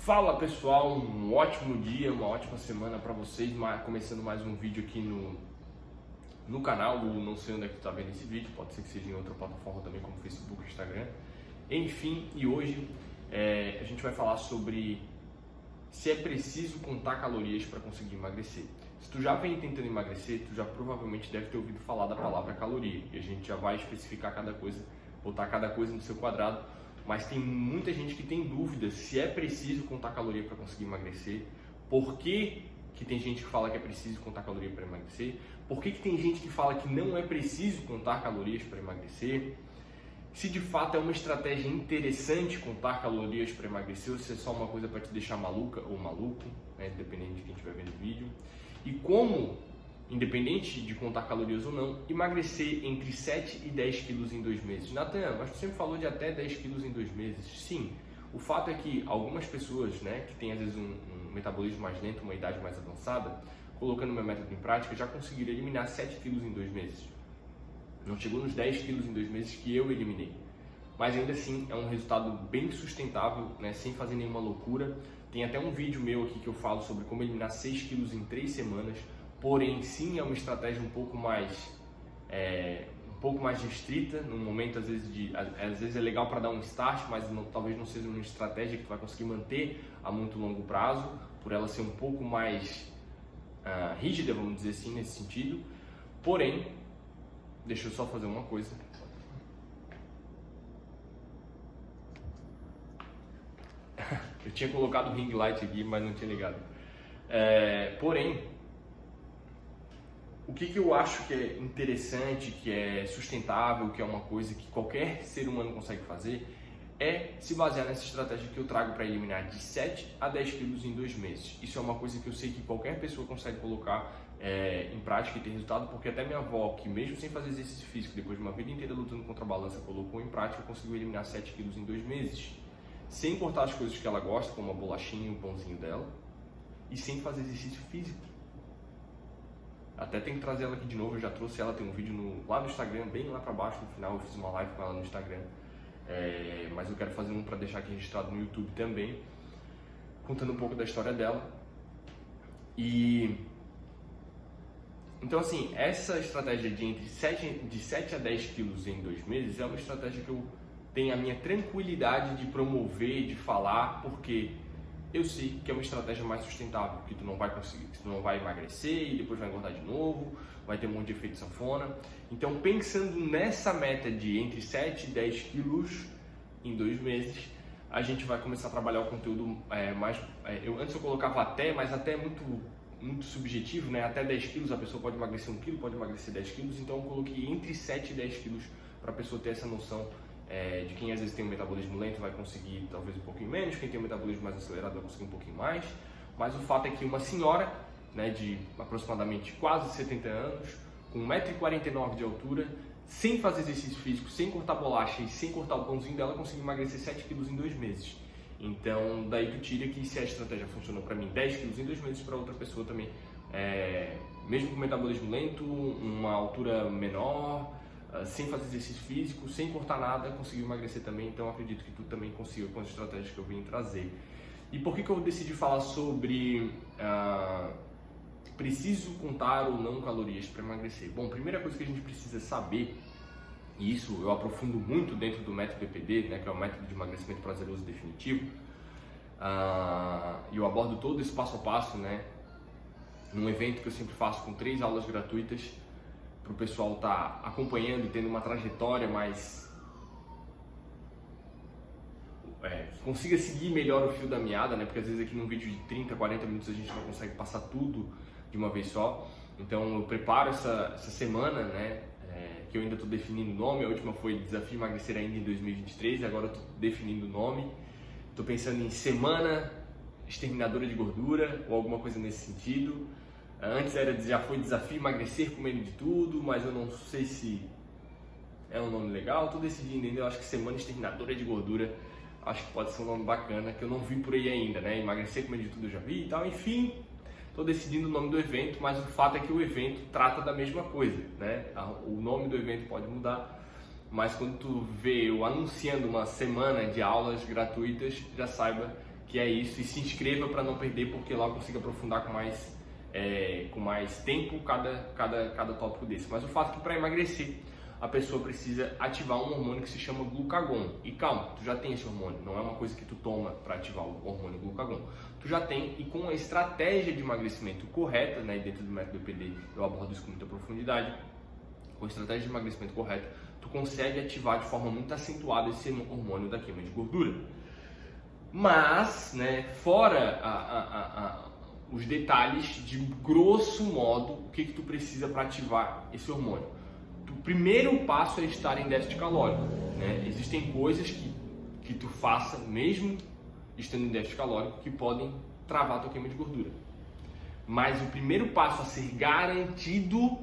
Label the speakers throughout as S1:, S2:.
S1: Fala pessoal, um ótimo dia, uma ótima semana para vocês, começando mais um vídeo aqui no canal, não sei onde é que tu tá vendo esse vídeo, pode ser que seja em outra plataforma também como Facebook, Instagram, enfim, e hoje a gente vai falar sobre se é preciso contar calorias para conseguir emagrecer. Se tu já vem tentando emagrecer, tu já provavelmente deve ter ouvido falar da palavra caloria, e a gente já vai especificar cada coisa, botar cada coisa no seu quadrado. Mas tem muita gente que tem dúvidas se é preciso contar caloria para conseguir emagrecer, por que tem gente que fala que é preciso contar caloria para emagrecer, por que tem gente que fala que não é preciso contar calorias para emagrecer, se de fato é uma estratégia interessante contar calorias para emagrecer ou se é só uma coisa para te deixar maluca ou maluco, né, dependendo de quem estiver vendo o vídeo, e como, independente de contar calorias ou não, emagrecer entre 7 e 10 quilos em 2 meses. Natan, mas tu sempre falou de até 10 quilos em 2 meses. Sim, o fato é que algumas pessoas, né, que têm às vezes um metabolismo mais lento, uma idade mais avançada, colocando meu método em prática, já conseguiram eliminar 7 quilos em 2 meses. Não chegou nos 10 quilos em 2 meses que eu eliminei. Mas ainda assim é um resultado bem sustentável, né, sem fazer nenhuma loucura. Tem até um vídeo meu aqui que eu falo sobre como eliminar 6 quilos em 3 semanas. Porém, sim, é uma estratégia um pouco mais restrita, no momento às vezes é legal para dar um start, mas talvez não seja uma estratégia que tu vai conseguir manter a muito longo prazo, por ela ser um pouco mais rígida, vamos dizer assim, nesse sentido. Porém, deixa eu só fazer uma coisa. Eu tinha colocado o ring light aqui, mas não tinha ligado. Porém, o que eu acho que é interessante, que é sustentável, que é uma coisa que qualquer ser humano consegue fazer, é se basear nessa estratégia que eu trago para eliminar de 7 a 10 quilos em 2 meses. Isso é uma coisa que eu sei que qualquer pessoa consegue colocar em prática e ter resultado, porque até minha avó, que mesmo sem fazer exercício físico, depois de uma vida inteira lutando contra a balança, colocou em prática e conseguiu eliminar 7 quilos em 2 meses, sem cortar as coisas que ela gosta, como a bolachinha e o pãozinho dela, e sem fazer exercício físico. Até tem que trazer ela aqui de novo, eu já trouxe ela, tem um vídeo lá no Instagram, bem lá pra baixo no final, eu fiz uma live com ela no Instagram, mas eu quero fazer um para deixar aqui registrado no YouTube também, contando um pouco da história dela. E então assim, essa estratégia de 7 a 10 quilos em 2 meses é uma estratégia que eu tenho a minha tranquilidade de promover, de falar, porque eu sei que é uma estratégia mais sustentável, que tu não vai conseguir, que tu não vai emagrecer e depois vai engordar de novo, vai ter um monte de efeito sanfona. Então, pensando nessa meta de entre 7 e 10 quilos em 2 meses, a gente vai começar a trabalhar o conteúdo mais... antes eu colocava até, mas até é muito subjetivo, né? Até 10 quilos a pessoa pode emagrecer 1 quilo, pode emagrecer 10 quilos, então eu coloquei entre 7 e 10 quilos para a pessoa ter essa noção de quem às vezes tem um metabolismo lento vai conseguir talvez um pouquinho menos, quem tem um metabolismo mais acelerado vai conseguir um pouquinho mais, mas o fato é que uma senhora, né, de aproximadamente quase 70 anos, com 1,49 m de altura, sem fazer exercício físico, sem cortar bolacha e sem cortar o pãozinho dela, conseguiu emagrecer 7 quilos em 2 meses. Então daí tu tira que se a estratégia funcionou para mim 10 quilos em 2 meses, para outra pessoa também, mesmo com metabolismo lento, uma altura menor, sem fazer exercício físico, sem cortar nada, conseguiu emagrecer também. Então acredito que tu também consiga com as estratégias que eu vim trazer. E por que eu decidi falar sobre preciso contar ou não calorias para emagrecer? Bom, primeira coisa que a gente precisa saber, e isso eu aprofundo muito dentro do método EPD, né, que é o método de emagrecimento prazeroso definitivo, e eu abordo todo esse passo a passo, né, num evento que eu sempre faço com 3 aulas gratuitas, para o pessoal estar acompanhando e tendo uma trajetória mais... consiga seguir melhor o fio da meada, né? Porque às vezes aqui num vídeo de 30, 40 minutos a gente não consegue passar tudo de uma vez só. Então eu preparo essa semana, né? Que eu ainda estou definindo o nome. A última foi Desafio Emagrecer ainda em 2023 e agora eu estou definindo o nome. Estou pensando em Semana Exterminadora de Gordura ou alguma coisa nesse sentido. Antes já foi Desafio Emagrecer comendo de tudo, mas eu não sei se é um nome legal. Estou decidindo ainda, eu acho que Semana Exterminadora de Gordura, acho que pode ser um nome bacana, que eu não vi por aí ainda, né? Emagrecer comendo de tudo eu já vi e tal, enfim. Estou decidindo o nome do evento, mas o fato é que o evento trata da mesma coisa, né? O nome do evento pode mudar, mas quando tu vê eu anunciando uma semana de aulas gratuitas, já saiba que é isso, e se inscreva para não perder, porque lá eu consigo aprofundar com mais tempo cada tópico desse. Mas o fato é que para emagrecer a pessoa precisa ativar um hormônio que se chama glucagon. E calma, tu já tem esse hormônio, não é uma coisa que tu toma para ativar o hormônio glucagon. Tu já tem, e com a estratégia de emagrecimento correta, né, dentro do método BPD eu abordo isso com muita profundidade, com a estratégia de emagrecimento correta, tu consegue ativar de forma muito acentuada esse hormônio da queima de gordura. Mas, né, fora os detalhes de grosso modo, o que tu precisa para ativar esse hormônio. O primeiro passo é estar em déficit calórico, né? Existem coisas que tu faça mesmo estando em déficit calórico que podem travar a tua queima de gordura. Mas o primeiro passo a ser garantido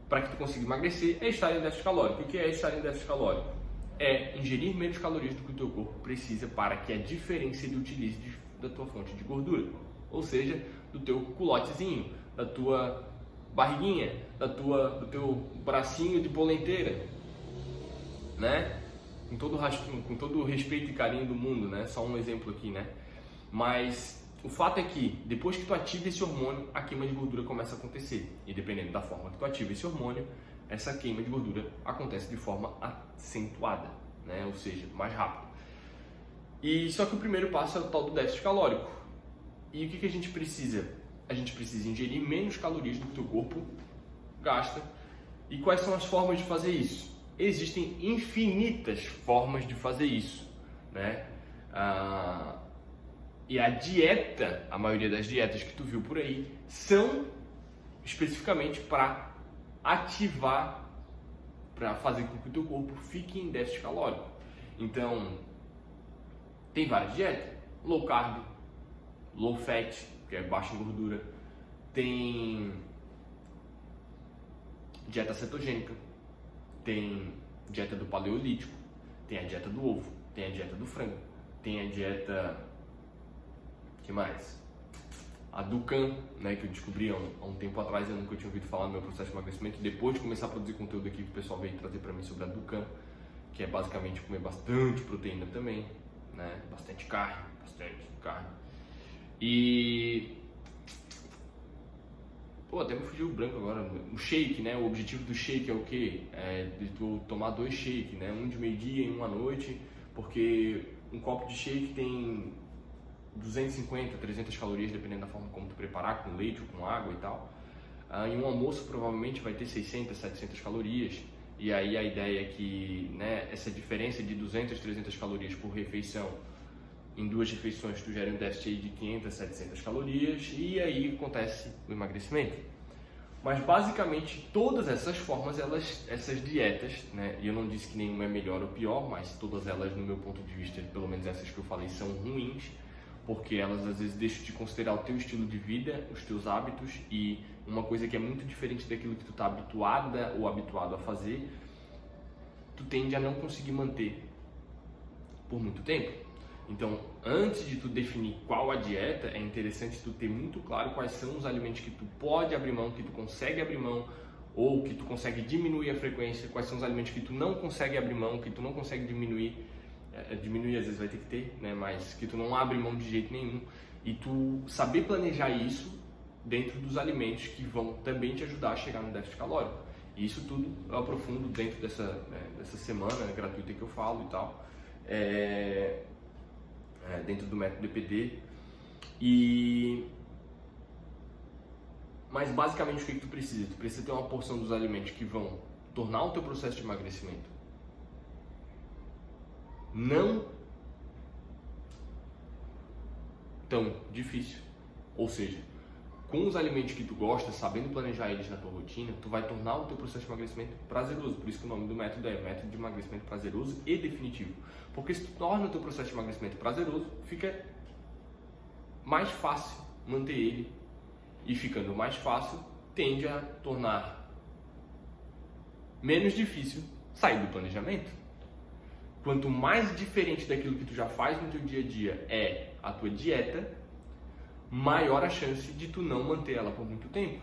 S1: para que tu consiga emagrecer é estar em déficit calórico. O que é estar em déficit calórico? É ingerir menos calorias do que o teu corpo precisa para que a diferença ele utilize da tua fonte de gordura, ou seja, do teu culotezinho, da tua barriguinha, do teu bracinho de polenteira, né? Com todo o respeito e carinho do mundo, né? Só um exemplo aqui, né? Mas o fato é que depois que tu ativa esse hormônio, a queima de gordura começa a acontecer. E dependendo da forma que tu ativa esse hormônio, essa queima de gordura acontece de forma acentuada, né? Ou seja, mais rápido. E só que o primeiro passo é o tal do déficit calórico. E o que a gente precisa? A gente precisa ingerir menos calorias do que o teu corpo gasta. E quais são as formas de fazer isso? Existem infinitas formas de fazer isso, né? E a dieta, a maioria das dietas que tu viu por aí, são especificamente para ativar, para fazer com que o teu corpo fique em déficit calórico. Então, tem várias dietas: low carb, low fat, que é baixa em gordura, tem dieta cetogênica, tem dieta do paleolítico, tem a dieta do ovo, tem a dieta do frango, tem a dieta, que mais? A Dukan, né, que eu descobri há um tempo atrás, eu nunca tinha ouvido falar no meu processo de emagrecimento, depois de começar a produzir conteúdo aqui que o pessoal veio trazer para mim sobre a Dukan, que é basicamente comer bastante proteína também, né, bastante carne. E até me fugiu o branco agora. O shake, né? O objetivo do shake é o quê? É de tu tomar 2 shakes, né? Um de meio-dia e um à noite, porque um copo de shake tem 250, 300 calorias, dependendo da forma como tu preparar, com leite ou com água e tal. E um almoço provavelmente vai ter 600, 700 calorias. E aí a ideia é que, né, essa diferença de 200, 300 calorias por refeição, em 2 refeições tu gera um déficit de 500, 700 calorias e aí acontece o emagrecimento. Mas basicamente todas essas formas, essas dietas, né, e eu não disse que nenhuma é melhor ou pior, mas todas elas, no meu ponto de vista, pelo menos essas que eu falei, são ruins, porque elas às vezes deixam de considerar o teu estilo de vida, os teus hábitos, e uma coisa que é muito diferente daquilo que tu está habituada ou habituado a fazer, tu tende a não conseguir manter por muito tempo. Então, antes de tu definir qual a dieta, é interessante tu ter muito claro quais são os alimentos que tu pode abrir mão, que tu consegue abrir mão, ou que tu consegue diminuir a frequência, quais são os alimentos que tu não consegue abrir mão, que tu não consegue diminuir. Diminuir às vezes vai ter que ter, né? Mas que tu não abre mão de jeito nenhum. E tu saber planejar isso dentro dos alimentos que vão também te ajudar a chegar no déficit calórico. E isso tudo eu aprofundo dentro dessa semana, né, gratuita que eu falo e tal. Dentro do método BPD. Mas basicamente o que tu precisa? Tu precisa ter uma porção dos alimentos que vão tornar o teu processo de emagrecimento não tão difícil. Ou seja, com os alimentos que tu gosta, sabendo planejar eles na tua rotina, tu vai tornar o teu processo de emagrecimento prazeroso. Por isso que o nome do método é método de emagrecimento prazeroso e definitivo. Porque se tu torna o teu processo de emagrecimento prazeroso, fica mais fácil manter ele. E ficando mais fácil, tende a tornar menos difícil sair do planejamento. Quanto mais diferente daquilo que tu já faz no teu dia a dia é a tua dieta, maior a chance de tu não manter ela por muito tempo.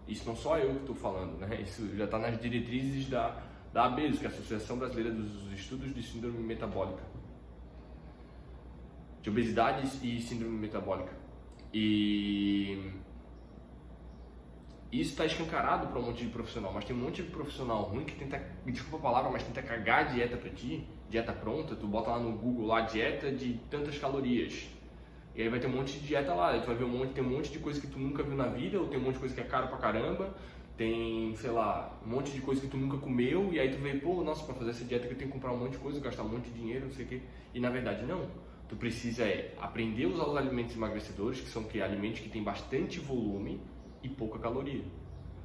S1: Isso não só eu que estou falando, né? Isso já está nas diretrizes da ABES, que é a Associação Brasileira dos Estudos de Síndrome Metabólica. de obesidade e síndrome metabólica. E isso está escancarado para um monte de profissional, mas tem um monte de profissional ruim que tenta, desculpa a palavra, mas tenta cagar a dieta para ti, dieta pronta, tu bota lá no Google lá, dieta de tantas calorias. E aí vai ter um monte de dieta lá, aí tu vai ver tem um monte de coisa que tu nunca viu na vida, ou tem um monte de coisa que é caro pra caramba, tem, sei lá, um monte de coisa que tu nunca comeu, e aí tu vê, pô, nossa, pra fazer essa dieta que eu tenho que comprar um monte de coisa, gastar um monte de dinheiro, não sei o quê. E na verdade não. Tu precisa aprender a usar os alimentos emagrecedores, que são alimentos que têm bastante volume e pouca caloria.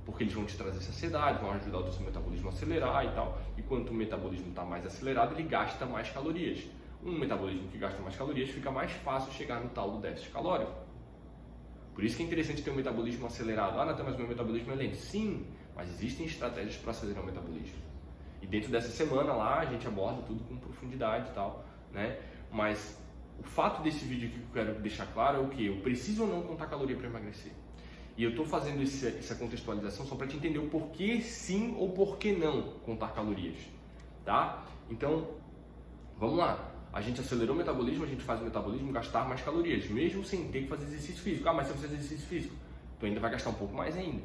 S1: Porque eles vão te trazer saciedade, vão ajudar o teu metabolismo a acelerar e tal. E quando o metabolismo está mais acelerado, ele gasta mais calorias. Um metabolismo que gasta mais calorias, fica mais fácil chegar no tal do déficit calórico. Por isso que é interessante ter um metabolismo acelerado. Ah, Natan, mas meu metabolismo é lento. Sim, mas existem estratégias para acelerar o metabolismo. E dentro dessa semana lá, a gente aborda tudo com profundidade e tal, né? Mas o fato desse vídeo aqui que eu quero deixar claro é o que? Eu preciso ou não contar caloria para emagrecer? E eu estou fazendo essa contextualização só para te entender o porquê sim ou porquê não contar calorias, tá? Então, vamos lá. A gente acelerou o metabolismo, a gente faz o metabolismo gastar mais calorias, mesmo sem ter que fazer exercício físico. Ah, mas se eu fizer exercício físico, tu ainda vai gastar um pouco mais ainda,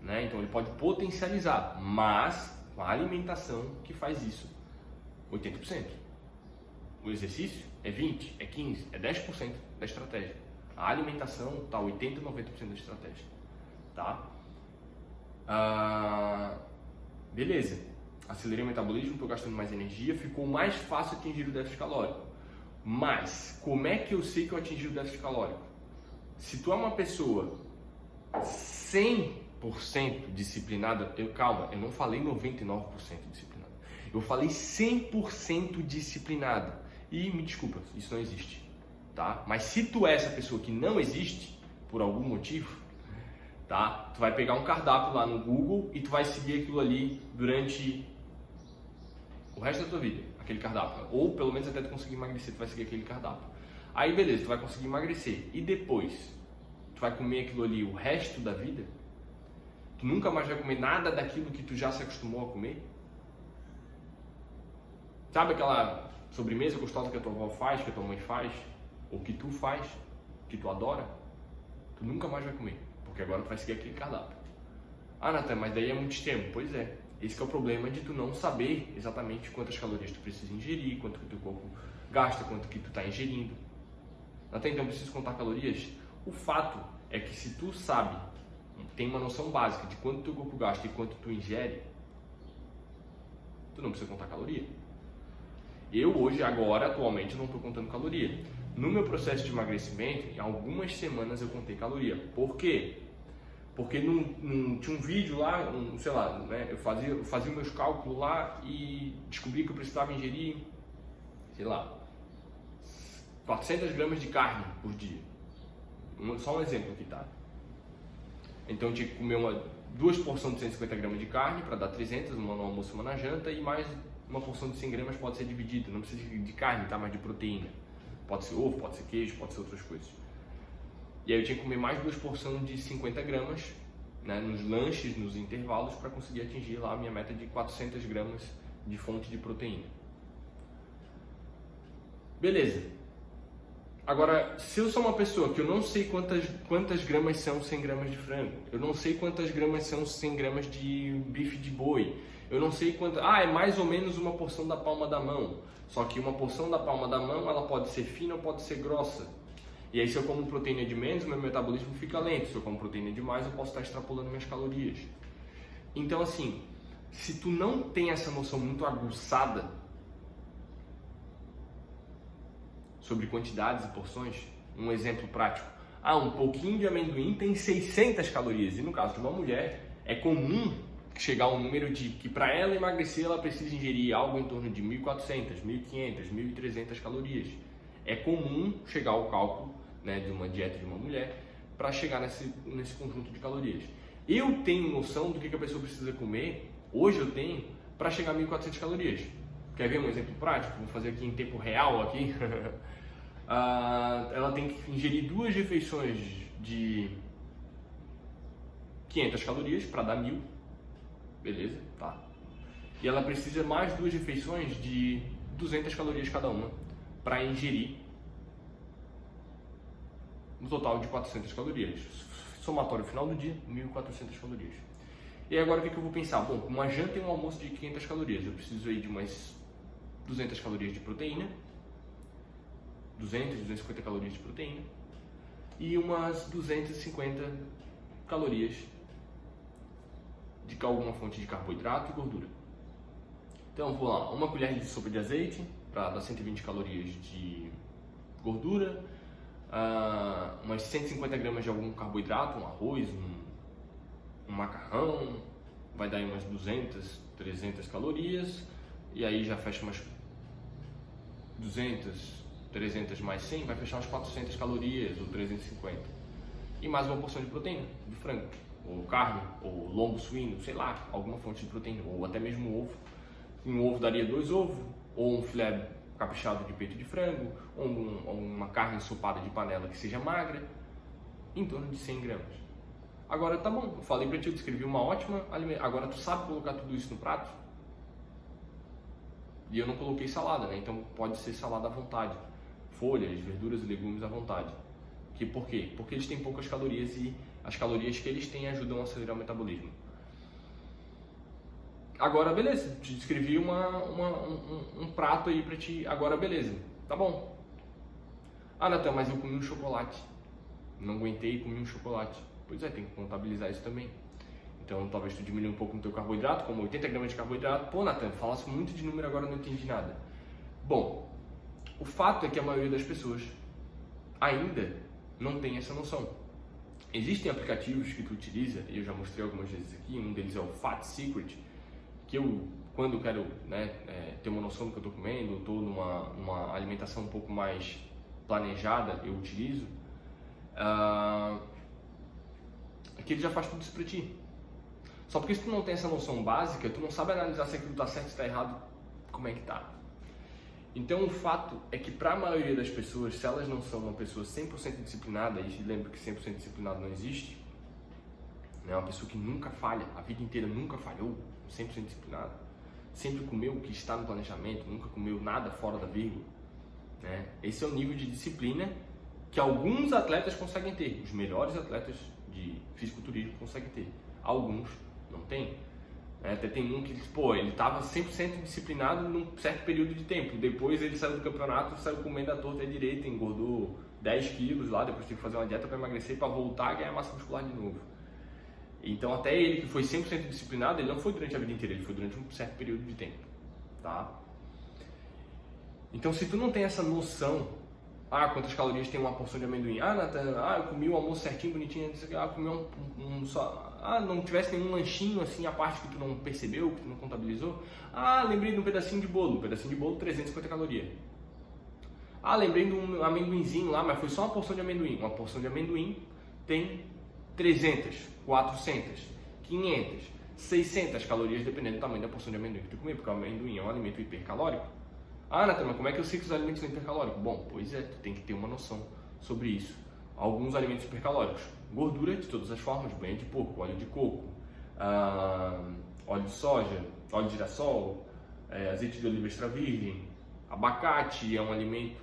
S1: né? Então ele pode potencializar, mas com a alimentação que faz isso, 80%. O exercício é 20%, é 15%, é 10% da estratégia. A alimentação está 80%, 90% da estratégia, tá? Beleza. Acelerei o metabolismo, estou gastando mais energia, ficou mais fácil atingir o déficit calórico. Mas, como é que eu sei que eu atingi o déficit calórico? Se tu é uma pessoa 100% disciplinada, calma, eu não falei 99% disciplinada, eu falei 100% disciplinada. E me desculpa, isso não existe, tá? Mas se tu é essa pessoa que não existe, por algum motivo, tá? Tu vai pegar um cardápio lá no Google e tu vai seguir aquilo ali durante o resto da tua vida, aquele cardápio. Ou pelo menos até tu conseguir emagrecer, tu vai seguir aquele cardápio. Aí beleza, tu vai conseguir emagrecer. E depois, tu vai comer aquilo ali o resto da vida? Tu nunca mais vai comer nada daquilo que tu já se acostumou a comer? Sabe aquela sobremesa gostosa que a tua avó faz, que a tua mãe faz? Ou que tu faz, que tu adora? Tu nunca mais vai comer, porque agora tu vai seguir aquele cardápio. Ah, Natan, mas daí é muito extremo. Pois é. Esse que é o problema de tu não saber exatamente quantas calorias tu precisa ingerir, quanto que o teu corpo gasta, quanto que tu está ingerindo. Até então, preciso contar calorias? O fato é que se tu sabe, tem uma noção básica de quanto teu corpo gasta e quanto tu ingere, tu não precisa contar caloria. Eu hoje, agora, atualmente, não estou contando caloria. No meu processo de emagrecimento, em algumas semanas eu contei caloria. Por quê? Porque tinha um vídeo lá, sei lá, né, eu fazia meus cálculos lá e descobri que eu precisava ingerir, sei lá, 400 gramas de carne por dia. Só um exemplo aqui, tá? Então eu tinha que comer duas porções de 150 gramas de carne para dar 300, uma no almoço e uma na janta, e mais uma porção de 100 gramas pode ser dividida, não precisa de carne, tá? Mas de proteína. Pode ser ovo, pode ser queijo, pode ser outras coisas. E aí eu tinha que comer mais duas porções de 50 gramas, né, nos lanches, nos intervalos, para conseguir atingir lá a minha meta de 400 gramas de fonte de proteína. Beleza. Agora, se eu sou uma pessoa que eu não sei quantas gramas são 100 gramas de frango, eu não sei quantas gramas são 100 gramas de bife de boi, eu não sei quanto... é mais ou menos uma porção da palma da mão. Só que uma porção da palma da mão, ela pode ser fina ou pode ser grossa. E aí se eu como proteína de menos, meu metabolismo fica lento. Se eu como proteína de mais, eu posso estar extrapolando minhas calorias. Então assim, se tu não tem essa noção muito aguçada sobre quantidades e porções, um exemplo prático. Um pouquinho de amendoim tem 600 calorias. E no caso de uma mulher, é comum chegar a um número de que para ela emagrecer, ela precisa ingerir algo em torno de 1.400, 1.500, 1.300 calorias. É comum chegar ao cálculo, né, de uma dieta de uma mulher para chegar nesse conjunto de calorias. Eu tenho noção do que a pessoa precisa comer, hoje eu tenho, para chegar a 1.400 calorias. Quer ver um exemplo prático? Vou fazer aqui em tempo real aqui. Ela tem que ingerir 2 refeições de 500 calorias para dar 1.000. Beleza? Tá. E ela precisa mais 2 refeições de 200 calorias cada uma para ingerir no total de 400 calorias. Somatório final do dia, 1.400 calorias. E agora o que eu vou pensar? Bom, uma janta e um almoço de 500 calorias. Eu preciso aí de umas 200 calorias de proteína, 250 calorias de proteína e umas 250 calorias de alguma fonte de carboidrato e gordura. Então vou lá, uma colher de sopa de azeite para dar 120 calorias de gordura, umas 150 gramas de algum carboidrato, um arroz, um macarrão, vai dar umas 200, 300 calorias, e aí já fecha umas 200, 300 mais 100, vai fechar umas 400 calorias ou 350. E mais uma porção de proteína, de frango, ou carne, ou lombo suíno, sei lá, alguma fonte de proteína, ou até mesmo ovo. Um ovo daria 2 ovos, ou um filé caprichado de peito de frango, ou uma carne ensopada de panela que seja magra, em torno de 100 gramas. Agora tá bom, eu falei pra ti, eu descrevi uma ótima alimentação. Agora tu sabe colocar tudo isso no prato? E eu não coloquei salada, né? Então pode ser salada à vontade. Folhas, verduras e legumes à vontade. Por quê? Porque eles têm poucas calorias e as calorias que eles têm ajudam a acelerar o metabolismo. Agora beleza, te descrevi um prato aí pra ti, agora beleza, tá bom. Ah, Natan, mas eu comi um chocolate. Não aguentei e comi um chocolate. Pois é, tem que contabilizar isso também. Então talvez tu diminua um pouco no teu carboidrato, como 80 gramas de carboidrato. Pô, Natan, falasse muito de número agora, não entendi nada. Bom, o fato é que a maioria das pessoas ainda não tem essa noção. Existem aplicativos que tu utiliza, e eu já mostrei algumas vezes aqui, um deles é o Fat Secret, que eu, quando quero ter uma noção do que eu estou comendo, eu estou numa alimentação um pouco mais planejada, eu utilizo, que ele já faz tudo isso para ti. Só porque se tu não tem essa noção básica, tu não sabe analisar se aquilo está certo, se está errado, como é que tá. Então o fato é que para a maioria das pessoas, se elas não são uma pessoa 100% disciplinada, e lembra que 100% disciplinado não existe, né? Uma pessoa que nunca falha, a vida inteira nunca falhou, 100% disciplinada, sempre comeu o que está no planejamento, nunca comeu nada fora da vírgula, né? Esse é o nível de disciplina que alguns atletas conseguem ter, os melhores atletas de fisiculturismo conseguem ter, alguns não têm. Até tem um que, ele estava 100% disciplinado num certo período de tempo, depois ele saiu do campeonato, saiu comendo a torta à direita, engordou 10 quilos lá, depois teve que fazer uma dieta para emagrecer, para voltar a ganhar massa muscular de novo. Então até ele que foi 100% disciplinado, ele não foi durante a vida inteira, ele foi durante um certo período de tempo, tá? Então se tu não tem essa noção, quantas calorias tem uma porção de amendoim? Natan, eu comi o almoço certinho, bonitinho, comi não tivesse nenhum lanchinho assim, a parte que tu não percebeu, que tu não contabilizou. Lembrei de um pedacinho de bolo, 350 calorias. Lembrei de um amendoinzinho lá, mas foi só uma porção de amendoim. Uma porção de amendoim tem 300, 400, 500, 600 calorias, dependendo do tamanho da porção de amendoim que tu comer, porque o amendoim é um alimento hipercalórico. Natan, mas como é que eu sei que os alimentos são hipercalóricos? Bom, pois é, tu tem que ter uma noção sobre isso. Alguns alimentos hipercalóricos: gordura de todas as formas, banha de porco, óleo de coco, óleo de soja, óleo de girassol, azeite de oliva extra virgem, abacate é um alimento,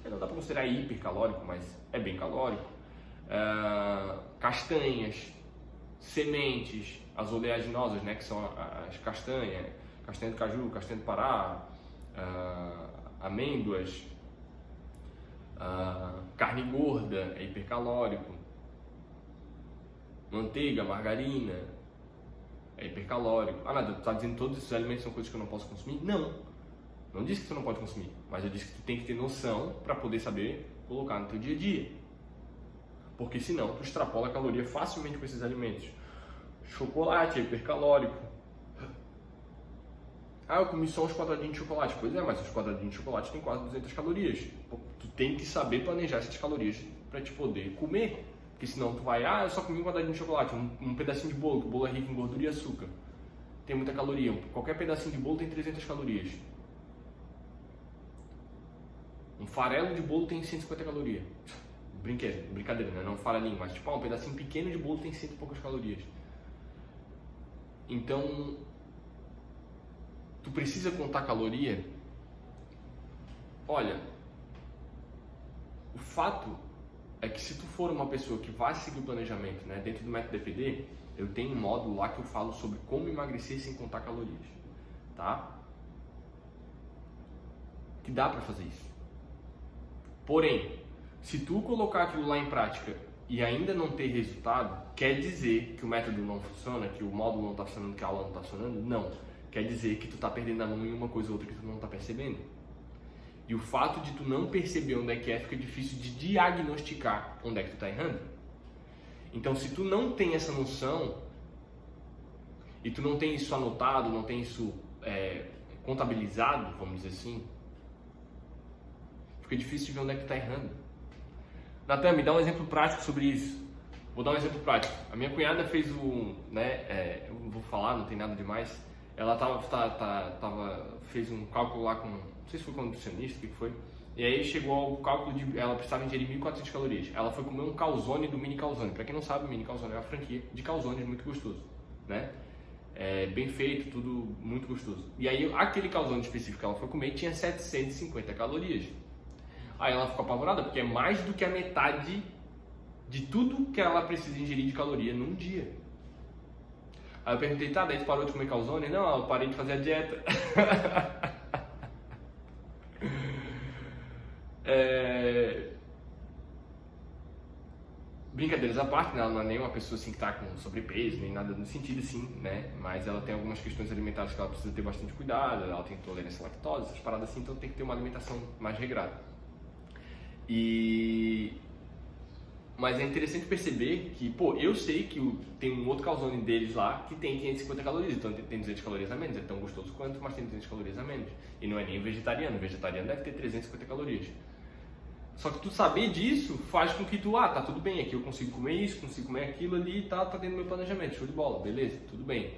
S1: não dá para considerar hipercalórico, mas é bem calórico, castanhas, sementes, as oleaginosas, né, que são as castanhas, castanha do caju, castanha do Pará, amêndoas, carne gorda é hipercalórico, manteiga, margarina é hipercalórico. Nada, tu tá dizendo que todos esses alimentos são coisas que eu não posso consumir? Não disse que tu não pode consumir, mas eu disse que tu tem que ter noção para poder saber colocar no teu dia a dia, porque senão tu extrapola a caloria facilmente com esses alimentos. Chocolate é hipercalórico. Eu comi só uns quadradinhos de chocolate. Pois é, mas os quadradinhos de chocolate têm quase 200 calorias. Tu tem que saber planejar essas calorias para te poder comer. Porque senão tu vai, eu só comi um quadradinho de chocolate, um pedacinho de bolo, que o bolo é rico em gordura e açúcar. Tem muita caloria. Qualquer pedacinho de bolo tem 300 calorias. Um farelo de bolo tem 150 calorias. Brincadeira, né? Não farelinho, mas um pedacinho pequeno de bolo tem 100 e poucas calorias. Então, tu precisa contar caloria? Olha, o fato é que se tu for uma pessoa que vai seguir o planejamento, né, dentro do método DPD, eu tenho um módulo lá que eu falo sobre como emagrecer sem contar calorias, tá? Que dá pra fazer isso. Porém, se tu colocar aquilo lá em prática e ainda não ter resultado, quer dizer que o método não funciona, que o módulo não está funcionando, que a aula não está funcionando? Não. Quer dizer que tu está perdendo a mão em uma coisa ou outra que tu não está percebendo. E o fato de tu não perceber onde é que é, fica difícil de diagnosticar onde é que tu está errando. Então, se tu não tem essa noção e tu não tem isso anotado, não tem isso contabilizado, vamos dizer assim, fica difícil de ver onde é que tu está errando. Natan, me dá um exemplo prático sobre isso. Vou dar um exemplo prático. A minha cunhada fez eu vou falar, não tem nada demais. Ela fez um cálculo lá com, não sei se foi com um nutricionista, o que foi. E aí chegou ao cálculo de, ela precisava ingerir 1.400 calorias. Ela foi comer um calzone do Mini Calzone. Pra quem não sabe, o Mini Calzone é uma franquia de calzones muito gostoso, né? Bem feito, tudo muito gostoso. E aí aquele calzone específico que ela foi comer tinha 750 calorias. Aí ela ficou apavorada, porque é mais do que a metade de tudo que ela precisa ingerir de caloria num dia. Aí eu perguntei, tá, daí tu parou de comer calzone? Não, eu parei de fazer a dieta. Brincadeiras à parte, né? Ela não é nem uma pessoa assim que tá com sobrepeso, nem nada no sentido assim, né? Mas ela tem algumas questões alimentares que ela precisa ter bastante cuidado, ela tem intolerância à lactose, essas paradas assim, então tem que ter uma alimentação mais regrada. Mas é interessante perceber que, pô, eu sei que tem um outro calzone deles lá que tem 550 calorias, então tem 200 calorias a menos, é tão gostoso quanto, mas tem 200 calorias a menos. E não é nem vegetariano, o vegetariano deve ter 350 calorias. Só que tu saber disso faz com que tu, tá tudo bem, aqui eu consigo comer isso, consigo comer aquilo ali, tá dentro do meu planejamento, show de bola, beleza, tudo bem.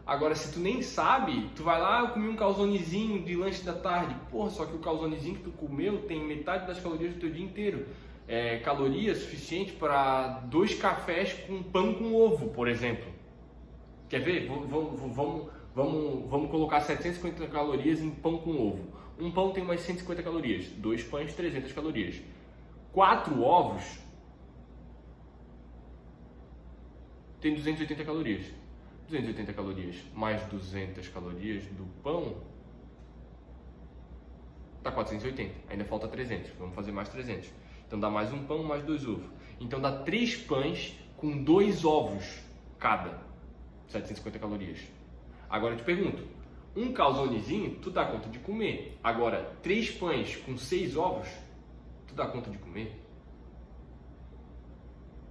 S1: Agora, se tu nem sabe, tu vai lá, eu comi um calzonezinho de lanche da tarde, porra, só que o calzonezinho que tu comeu tem metade das calorias do teu dia inteiro. Caloria suficiente para 2 cafés com pão com ovo, por exemplo. Quer ver? Vamos colocar 750 calorias em pão com ovo. Um pão tem umas 150 calorias, 2 pães, 300 calorias. 4 ovos tem 280 calorias. 280 calorias mais 200 calorias do pão dá 480, ainda falta 300, vamos fazer mais 300. Então dá mais um pão, mais 2 ovos. Então dá 3 pães com 2 ovos cada, 750 calorias. Agora eu te pergunto, um calzonezinho tu dá conta de comer. Agora 3 pães com 6 ovos, tu dá conta de comer?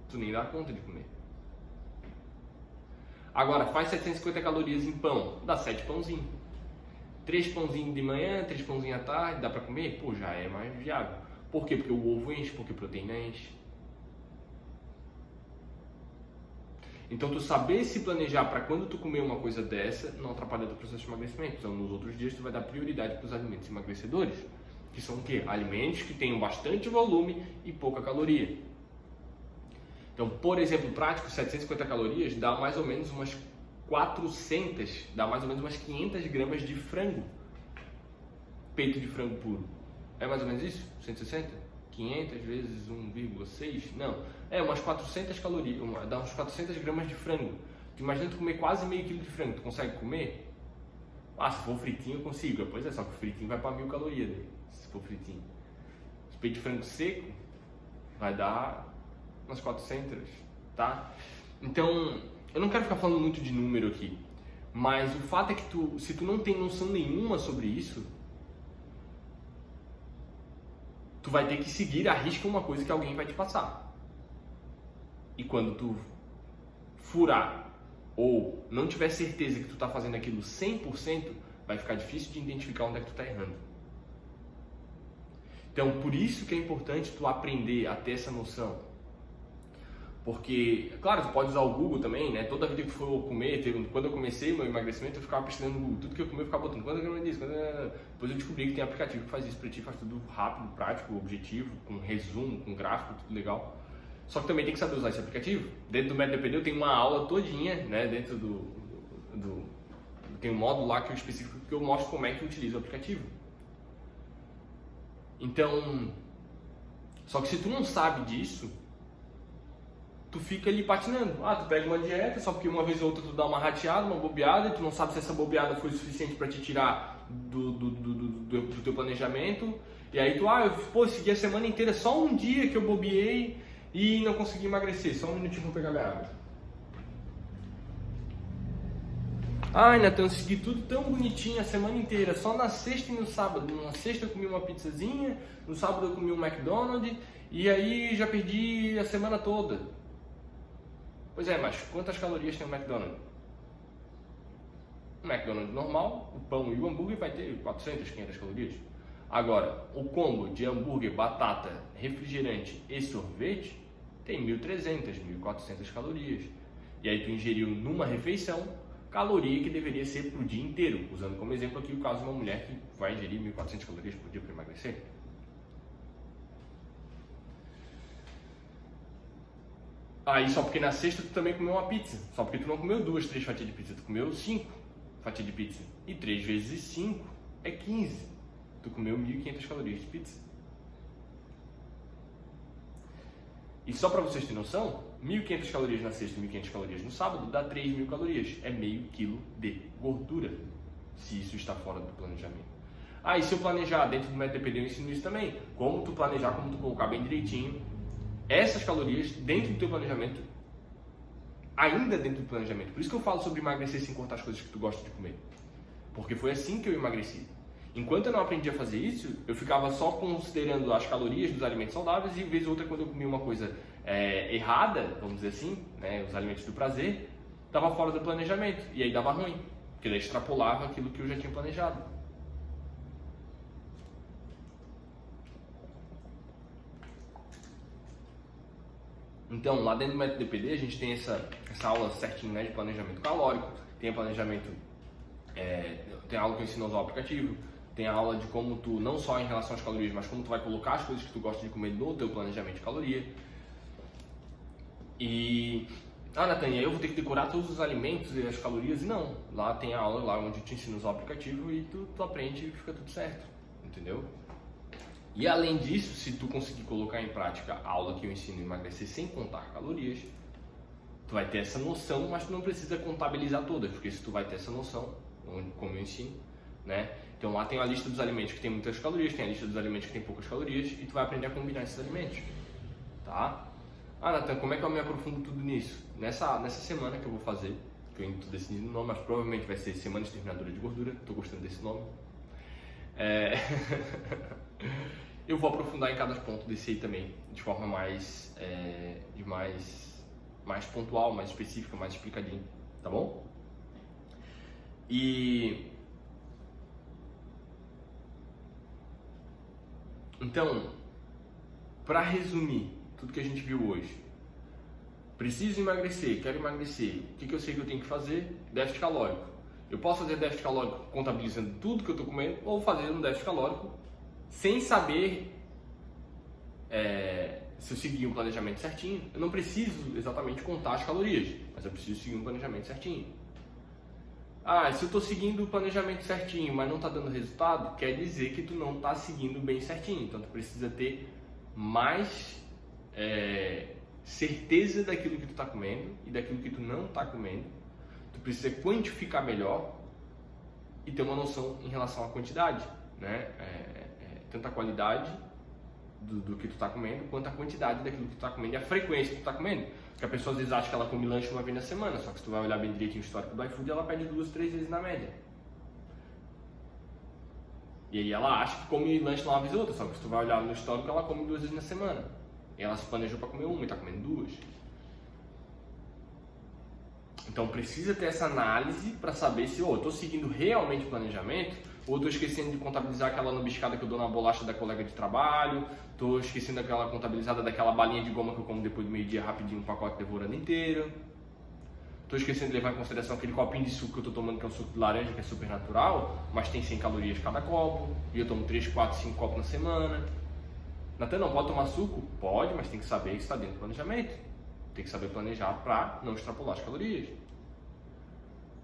S1: Tu nem dá conta de comer. Agora faz 750 calorias em pão, dá 7 pãozinhos. 3 pãozinhos de manhã, 3 pãozinhos à tarde, dá pra comer? Pô, já é mais viável. Por quê? Porque o ovo enche, porque a proteína enche. Então tu saber se planejar para quando tu comer uma coisa dessa não atrapalha o processo de emagrecimento. Então nos outros dias tu vai dar prioridade para os alimentos emagrecedores, que são o quê? Alimentos que tenham bastante volume e pouca caloria. Então, por exemplo, prático, 750 calorias dá mais ou menos umas 400, dá mais ou menos umas 500 gramas de frango. Peito de frango puro. É mais ou menos isso? 160? 500 vezes 1,6? Não. Umas 400 calorias, dá uns 400 gramas de frango. Tu imagina tu comer quase meio quilo de frango, tu consegue comer? Se for fritinho eu consigo. Pois é, só que o fritinho vai para 1000 calorias, né? Se for fritinho. Esse peito de frango seco vai dar umas 400, tá? Então, eu não quero ficar falando muito de número aqui, mas o fato é que se tu não tem noção nenhuma sobre isso, tu vai ter que seguir à risca uma coisa que alguém vai te passar. E quando tu furar ou não tiver certeza que tu tá fazendo aquilo 100%, vai ficar difícil de identificar onde é que tu tá errando. Então, por isso que é importante tu aprender a ter essa noção. Porque, claro, tu pode usar o Google também, né? Toda vida que tu for comer, quando eu comecei meu emagrecimento, eu ficava pesquisando no Google. Tudo que eu comia, eu ficava botando. Quando eu disse, depois eu descobri que tem aplicativo que faz isso pra ti, faz tudo rápido, prático, objetivo, com resumo, com gráfico, tudo legal. Só que também tem que saber usar esse aplicativo. Dentro do método DPD eu tenho uma aula todinha, né? Dentro tem um módulo lá que eu específico que eu mostro como é que eu utilizo o aplicativo. Então, Só que se tu não sabe disso, tu fica ali patinando. Tu pega uma dieta, só porque uma vez ou outra tu dá uma rateada, uma bobeada, e tu não sabe se essa bobeada foi suficiente para te tirar do teu planejamento. E aí tu, segui a semana inteira, só um dia que eu bobeei e não consegui emagrecer. Só um minutinho pra pegar minha água. Ai, Natan, segui tudo tão bonitinho a semana inteira, só na sexta e no sábado. Na sexta eu comi uma pizzazinha, no sábado eu comi um McDonald's, e aí já perdi a semana toda. Pois é, mas quantas calorias tem o McDonald's? O McDonald's normal, o pão e o hambúrguer vai ter 400, 500 calorias. Agora, o combo de hambúrguer, batata, refrigerante e sorvete tem 1.300, 1.400 calorias. E aí tu ingeriu numa refeição caloria que deveria ser para o dia inteiro, usando como exemplo aqui o caso de uma mulher que vai ingerir 1.400 calorias por dia para emagrecer. Aí só porque na sexta tu também comeu uma pizza, só porque tu não comeu 2, 3 fatias de pizza, tu comeu 5 fatias de pizza. E 3 vezes 5 é 15. Tu comeu 1.500 calorias de pizza. E só para vocês terem noção, 1.500 calorias na sexta e 1.500 calorias no sábado dá 3.000 calorias. É meio quilo de gordura, se isso está fora do planejamento. E se eu planejar dentro do método DPD, eu ensino isso também. Como tu planejar, como tu colocar bem direitinho essas calorias dentro do teu planejamento, ainda dentro do planejamento. Por isso que eu falo sobre emagrecer sem cortar as coisas que tu gosta de comer. Porque foi assim que eu emagreci. Enquanto eu não aprendi a fazer isso, eu ficava só considerando as calorias dos alimentos saudáveis e vez ou outra quando eu comia uma coisa errada, vamos dizer assim, né, os alimentos do prazer, estava fora do planejamento e aí dava ruim, porque daí extrapolava aquilo que eu já tinha planejado. Então, lá dentro do método DPD, a gente tem essa aula certinha, né, de planejamento calórico, tem planejamento, tem aula que eu ensino a usar o aplicativo, tem a aula de como tu, não só em relação às calorias, mas como tu vai colocar as coisas que tu gosta de comer no teu planejamento de caloria. E, Natan, eu vou ter que decorar todos os alimentos e as calorias? E não, lá tem a aula lá onde eu te ensino a usar o aplicativo e tu aprende e fica tudo certo, entendeu? E além disso, se tu conseguir colocar em prática a aula que eu ensino a emagrecer sem contar calorias, tu vai ter essa noção, mas tu não precisa contabilizar todas, porque se tu vai ter essa noção, como eu ensino, né? Então lá tem a lista dos alimentos que tem muitas calorias, tem a lista dos alimentos que tem poucas calorias e tu vai aprender a combinar esses alimentos, tá? Natan, como é que eu me aprofundo tudo nisso? Nessa semana que eu vou fazer, que eu ainda estou decidindo o nome, mas provavelmente vai ser Semana Exterminadora de Gordura, estou gostando desse nome. Eu vou aprofundar em cada ponto desse aí também, de forma mais pontual, mais específica, mais explicadinho, tá bom? Então, para resumir tudo que a gente viu hoje, preciso emagrecer, quero emagrecer, o que eu sei que eu tenho que fazer? Déficit calórico. Eu posso fazer déficit calórico contabilizando tudo que eu estou comendo ou fazer um déficit calórico sem saber se eu seguir um planejamento certinho. Eu não preciso exatamente contar as calorias, mas eu preciso seguir um planejamento certinho. Se eu estou seguindo o planejamento certinho, mas não está dando resultado, quer dizer que tu não está seguindo bem certinho. Então tu precisa ter mais certeza daquilo que tu está comendo e daquilo que tu não está comendo. Tu precisa quantificar melhor e ter uma noção em relação à quantidade, né? Tanto a qualidade do que tu está comendo, quanto a quantidade daquilo que tu está comendo e a frequência que tu está comendo. Porque a pessoa às vezes acha que ela come lanche uma vez na semana, só que se tu vai olhar bem direitinho o histórico do iFood, ela pede 2, 3 vezes na média. E aí ela acha que come lanche uma vez ou outra, só que se tu vai olhar no histórico, ela come 2 vezes na semana. E ela se planejou para comer uma e está comendo 2. Então precisa ter essa análise para saber se eu estou seguindo realmente o planejamento ou estou esquecendo de contabilizar aquela nubiscada que eu dou na bolacha da colega de trabalho, estou esquecendo aquela contabilizada daquela balinha de goma que eu como depois do meio-dia rapidinho, um pacote devorando inteiro. Estou esquecendo de levar em consideração aquele copinho de suco que eu estou tomando, que é um suco de laranja, que é super natural, mas tem 100 calorias cada copo, e eu tomo 3, 4, 5 copos na semana. Natan, não pode tomar suco? Pode, mas tem que saber que está dentro do planejamento. Tem que saber planejar para não extrapolar as calorias.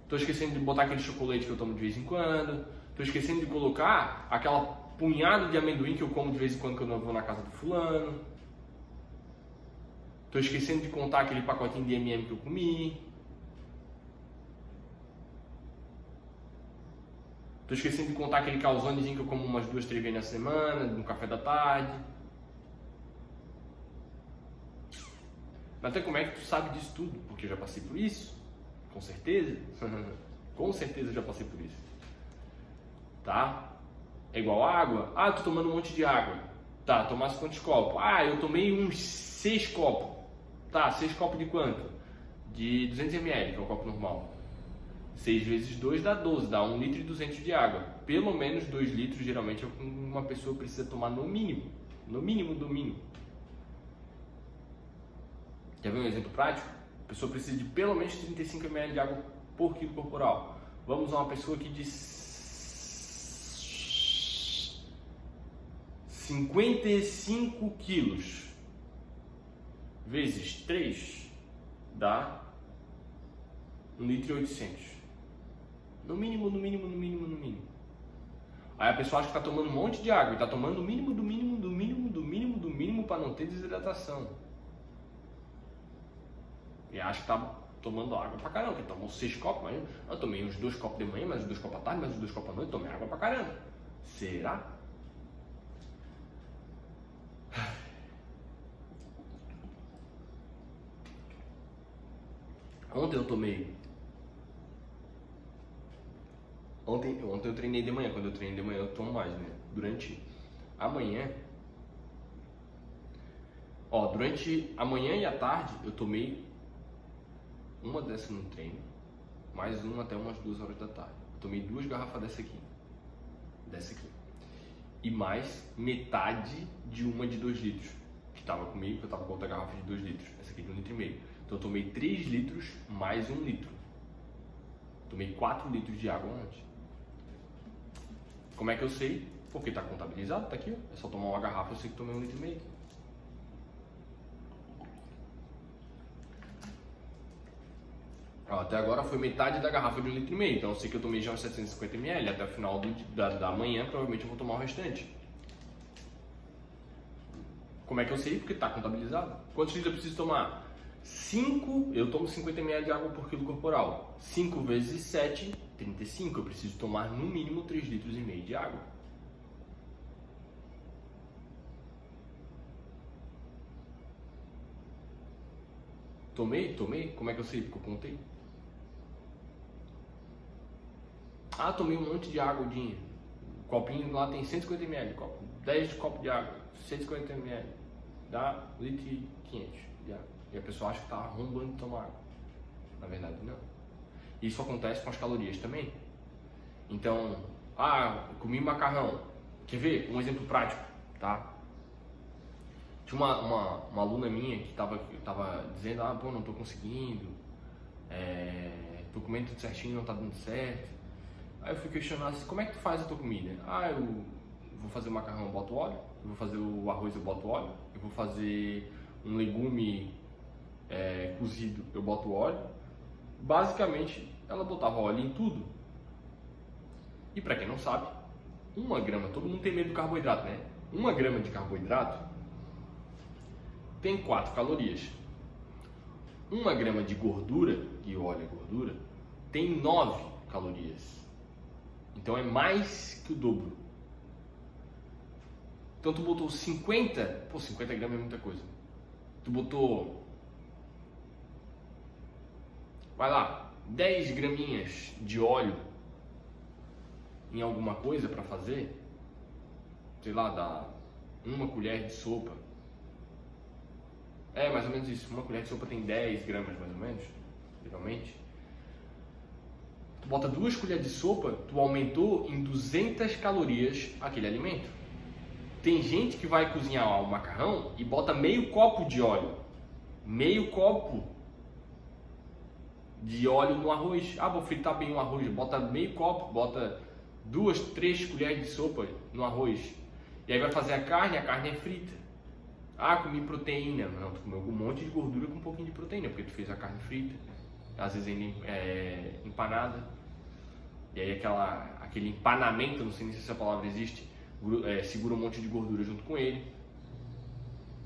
S1: Estou esquecendo de botar aquele chocolate que eu tomo de vez em quando. Estou esquecendo de colocar aquela punhada de amendoim que eu como de vez em quando eu não vou na casa do fulano. Tô esquecendo de contar aquele pacotinho de M&M que eu comi. Tô esquecendo de contar aquele calzonezinho que eu como umas 2, 3 vezes na semana, no café da tarde. Mas até como é que tu sabe disso tudo? Porque eu já passei por isso. Com certeza. Com certeza eu já passei por isso. Tá? É igual água. Ah, eu tô tomando um monte de água. Tá, tomasse quantos copos? Ah, eu tomei uns 6 copos. Tá, 6 copos de quanto? De 200 ml, que é o copo normal. 6 vezes 2 dá 12, dá 1 litro e 200 de água. Pelo menos 2 litros, geralmente, é o que uma pessoa precisa tomar no mínimo. No mínimo do mínimo. Quer ver um exemplo prático? A pessoa precisa de pelo menos 35 ml de água por quilo corporal. Vamos a uma pessoa que de 55 quilos vezes 3 dá 1 litro e 800. No mínimo, no mínimo, no mínimo, no mínimo. Aí a pessoa acha que está tomando um monte de água e está tomando o mínimo, do mínimo, do mínimo, do mínimo, do mínimo para não ter desidratação. E acha que está tomando água pra caramba, porque tomou 6 copos, mas eu tomei uns 2 copos de manhã, mais uns 2 copos à tarde, mais uns 2 copos à noite, tomei água pra caramba. Será? Ontem eu tomei. Ontem eu treinei de manhã. Quando eu treino de manhã eu tomo mais, né? Durante a manhã. Durante a manhã e a tarde eu tomei uma dessa no treino, mais uma até umas 2 horas da tarde. Eu tomei 2 garrafas dessa aqui. E mais metade de uma de 2 litros. Que estava comigo, que eu estava com outra garrafa de 2 litros. Essa aqui de 1,5 litro. Então eu tomei 3 litros mais 1 litro. Tomei 4 litros de água antes. Como é que eu sei? Porque está contabilizado, tá aqui, ó. É só tomar uma garrafa, eu sei que tomei 1,5 litro. Até agora foi metade da garrafa de 1,5 litro. Então eu sei que eu tomei já uns 750 ml. Até o final da manhã, provavelmente eu vou tomar o restante. Como é que eu sei? Porque está contabilizado. Quantos litros eu preciso tomar? 5, eu tomo 50 ml de água por quilo corporal. 5 vezes 7, 35. Eu preciso tomar no mínimo 3,5 litros de água. Tomei? Como é que eu sei? Porque eu contei. Ah, tomei um monte de água, Dinho. O copinho lá tem 150 ml. 10 copos de água, 150 ml. Dá 1,5 litro de água. E a pessoa acha que está arrombando de tomar água. Na verdade, não. Isso acontece com as calorias também. Então, comi macarrão. Quer ver? Um exemplo prático, tá? Tinha uma aluna minha que tava dizendo, não estou conseguindo. Tô comendo tudo certinho, não está dando certo. Aí eu fui questionar assim, como é que tu faz a tua comida? Eu vou fazer o macarrão, eu boto óleo. Eu vou fazer o arroz, eu boto óleo. Eu vou fazer um legume cozido, eu boto óleo. Basicamente, ela botava óleo em tudo. E pra quem não sabe, 1 grama, todo mundo tem medo do carboidrato, né? 1 grama de carboidrato tem 4 calorias. 1 grama de gordura, e óleo é gordura, tem 9 calorias. Então é mais que o dobro. Então tu botou 50, 50 gramas é muita coisa. Tu botou, vai lá, 10 graminhas de óleo em alguma coisa para fazer, sei lá, dá 1 colher de sopa. Mais ou menos isso, 1 colher de sopa tem 10 gramas mais ou menos, geralmente. Tu bota 2 colheres de sopa, tu aumentou em 200 calorias aquele alimento. Tem gente que vai cozinhar o macarrão e bota meio copo de óleo. Meio copo de óleo no arroz. Vou fritar bem o arroz. Bota meio copo, bota 2, 3 colheres de sopa no arroz. E aí vai fazer a carne é frita. Comi proteína. Não, tu comeu um monte de gordura com um pouquinho de proteína, porque tu fez a carne frita. Às vezes ainda empanada. E aí aquele empanamento, não sei nem se essa palavra existe, segura um monte de gordura junto com ele.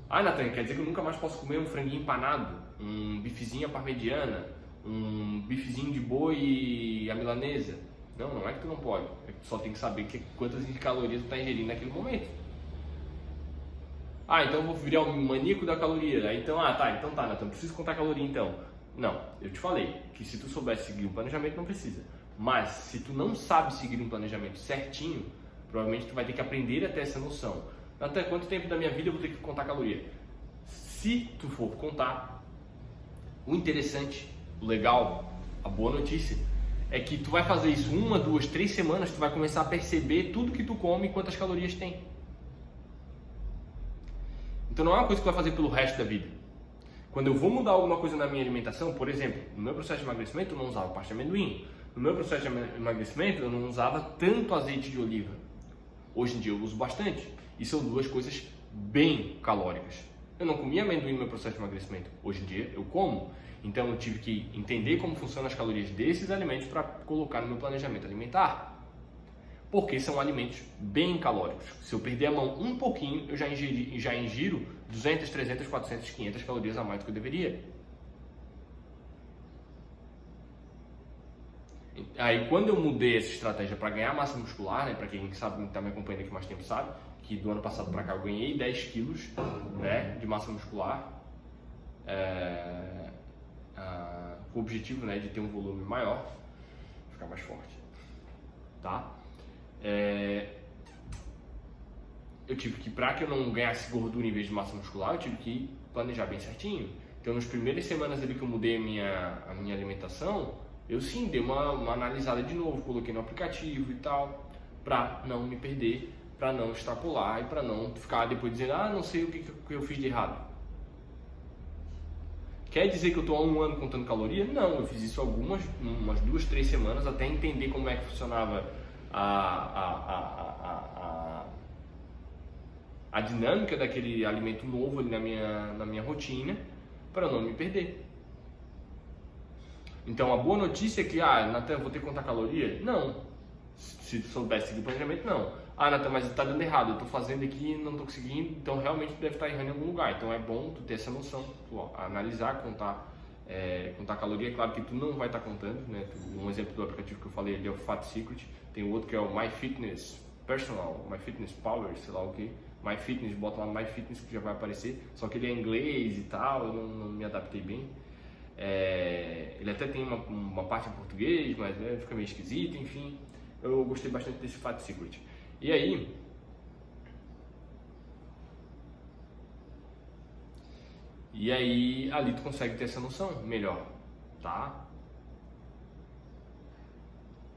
S1: Ah, Nathan, quer dizer que eu nunca mais posso comer um franguinho empanado, um bifezinho à parmegiana, um bifezinho de boi à milanesa? Não, não é que tu não pode. É que tu só tem que saber quantas calorias tu está ingerindo naquele momento. Ah, então eu vou virar um maníaco da caloria. Aí então, então tá, Nathan, preciso contar caloria então. Não, eu te falei que se tu soubesse seguir um planejamento, não precisa. Mas se tu não sabe seguir um planejamento certinho, provavelmente tu vai ter que aprender a ter essa noção. Até quanto tempo da minha vida eu vou ter que contar caloria? Se tu for contar, o interessante, o legal, a boa notícia é que tu vai fazer isso 1, 2, 3 semanas, tu vai começar a perceber tudo que tu come e quantas calorias tem. Então não é uma coisa que tu vai fazer pelo resto da vida. Quando eu vou mudar alguma coisa na minha alimentação, por exemplo, no meu processo de emagrecimento eu não usava pasta de amendoim. No meu processo de emagrecimento eu não usava tanto azeite de oliva. Hoje em dia eu uso bastante. E são duas coisas bem calóricas. Eu não comia amendoim no meu processo de emagrecimento. Hoje em dia eu como. Então eu tive que entender como funcionam as calorias desses alimentos para colocar no meu planejamento alimentar. Porque são alimentos bem calóricos. Se eu perder a mão um pouquinho, eu já ingiro 200, 300, 400, 500 calorias a mais do que eu deveria. Aí quando eu mudei essa estratégia para ganhar massa muscular, né, para quem sabe, está me acompanhando aqui mais tempo sabe, que do ano passado para cá eu ganhei 10 quilos, né, de massa muscular, com o objetivo, né, de ter um volume maior, ficar mais forte, tá? Eu tive que, para que eu não ganhasse gordura em vez de massa muscular, eu tive que planejar bem certinho. Então, nas primeiras semanas ali que eu mudei a minha alimentação, eu sim dei uma analisada de novo, coloquei no aplicativo e tal, para não me perder, para não extrapolar e para não ficar depois dizendo, não sei o que eu fiz de errado. Quer dizer que eu estou há 1 ano contando caloria? Não, eu fiz isso umas 2, 3 semanas até entender como é que funcionava a dinâmica daquele alimento novo ali na minha rotina, para não me perder. Então a boa notícia é que, Nathan, eu vou ter que contar caloria? Não. Se soubesse seguir o planejamento, não. Nathan, mas está dando errado, eu estou fazendo aqui e não estou conseguindo, então realmente tu deve estar errando em algum lugar. Então é bom tu ter essa noção, analisar, contar caloria. É claro que tu não vai estar contando, né? Um exemplo do aplicativo que eu falei ali é o Fat Secret, tem o outro que é o MyFitness Personal, MyFitness Power, sei lá o que. MyFitness, bota lá no MyFitness que já vai aparecer, só que ele é em inglês e tal, eu não me adaptei bem. Ele até tem uma parte em português, mas fica meio esquisito, enfim. Eu gostei bastante desse Fat Secret. E aí ali tu consegue ter essa noção melhor, tá?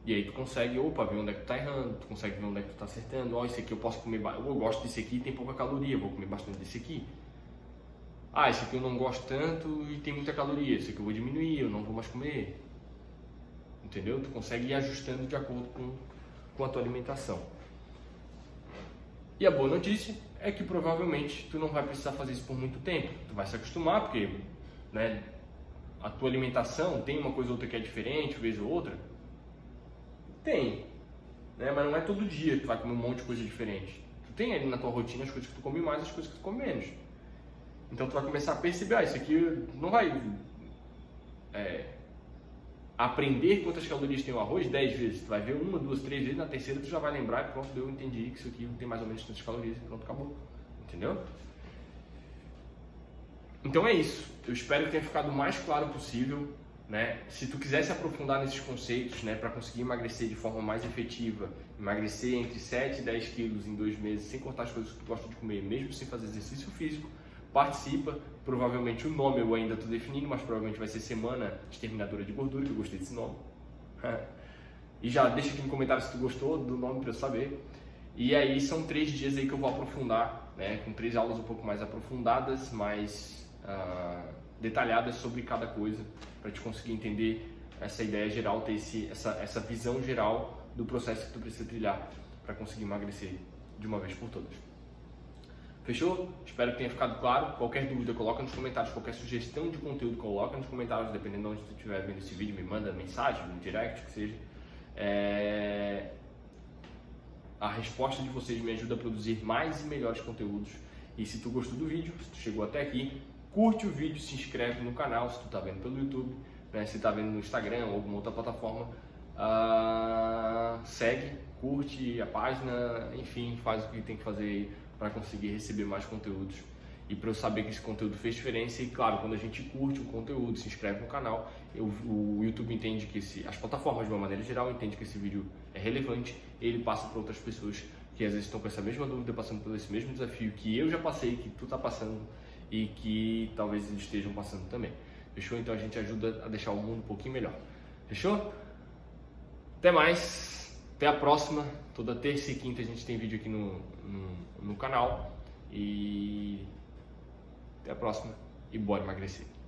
S1: E aí tu consegue, ver onde é que tu tá errando, tu consegue ver onde é que tu tá acertando. Esse aqui eu posso comer, eu gosto desse aqui, tem pouca caloria, vou comer bastante desse aqui. Esse aqui eu não gosto tanto e tem muita caloria, esse aqui eu vou diminuir, eu não vou mais comer. Entendeu? Tu consegue ir ajustando de acordo com a tua alimentação. E a boa notícia é que provavelmente tu não vai precisar fazer isso por muito tempo. Tu vai se acostumar, porque, né, a tua alimentação tem uma coisa ou outra que é diferente, vez ou outra. Tem, né? Mas não é todo dia que tu vai comer um monte de coisa diferente. Tu tem ali na tua rotina as coisas que tu come mais, as coisas que tu come menos. Então tu vai começar a perceber, isso aqui não vai aprender quantas calorias tem o arroz 10 vezes. Tu vai ver 1, 2, 3 vezes, na terceira tu já vai lembrar e pronto, eu entendi que isso aqui tem mais ou menos tantas calorias e pronto, acabou. Entendeu? Então é isso. Eu espero que tenha ficado o mais claro possível. Né? Se tu quiser se aprofundar nesses conceitos, né, para conseguir emagrecer de forma mais efetiva, emagrecer entre 7 e 10 quilos em 2 meses, sem cortar as coisas que tu gosta de comer, mesmo sem fazer exercício físico, participa. Provavelmente o nome eu ainda estou definindo, mas provavelmente vai ser Semana Exterminadora de Gordura, que eu gostei desse nome. E já deixa aqui no comentário se tu gostou do nome para eu saber. E aí são 3 dias aí que eu vou aprofundar, né, com 3 aulas um pouco mais aprofundadas, mais detalhadas sobre cada coisa, para te conseguir entender essa ideia geral, ter essa visão geral do processo que tu precisa trilhar para conseguir emagrecer de uma vez por todas. Fechou? Espero que tenha ficado claro. Qualquer dúvida, coloca nos comentários. Qualquer sugestão de conteúdo, coloca nos comentários, dependendo de onde tu estiver vendo esse vídeo, me manda mensagem, no direct, que seja. A resposta de vocês me ajuda a produzir mais e melhores conteúdos E se tu gostou do vídeo, se tu chegou até aqui, curte o vídeo, se inscreve no canal, se tu tá vendo pelo YouTube, né? Se tá vendo no Instagram ou alguma outra plataforma, segue, curte a página, enfim, faz o que tem que fazer aí para conseguir receber mais conteúdos e para eu saber que esse conteúdo fez diferença. E claro, quando a gente curte o conteúdo, se inscreve no canal, o YouTube entende que as plataformas de uma maneira geral entende que esse vídeo é relevante, e ele passa para outras pessoas que às vezes estão com essa mesma dúvida, passando por esse mesmo desafio que eu já passei, que tu tá passando e que talvez eles estejam passando também. Fechou? Então a gente ajuda a deixar o mundo um pouquinho melhor. Fechou? Até mais, até a próxima. Toda terça e quinta a gente tem vídeo aqui no canal. E até a próxima e bora emagrecer.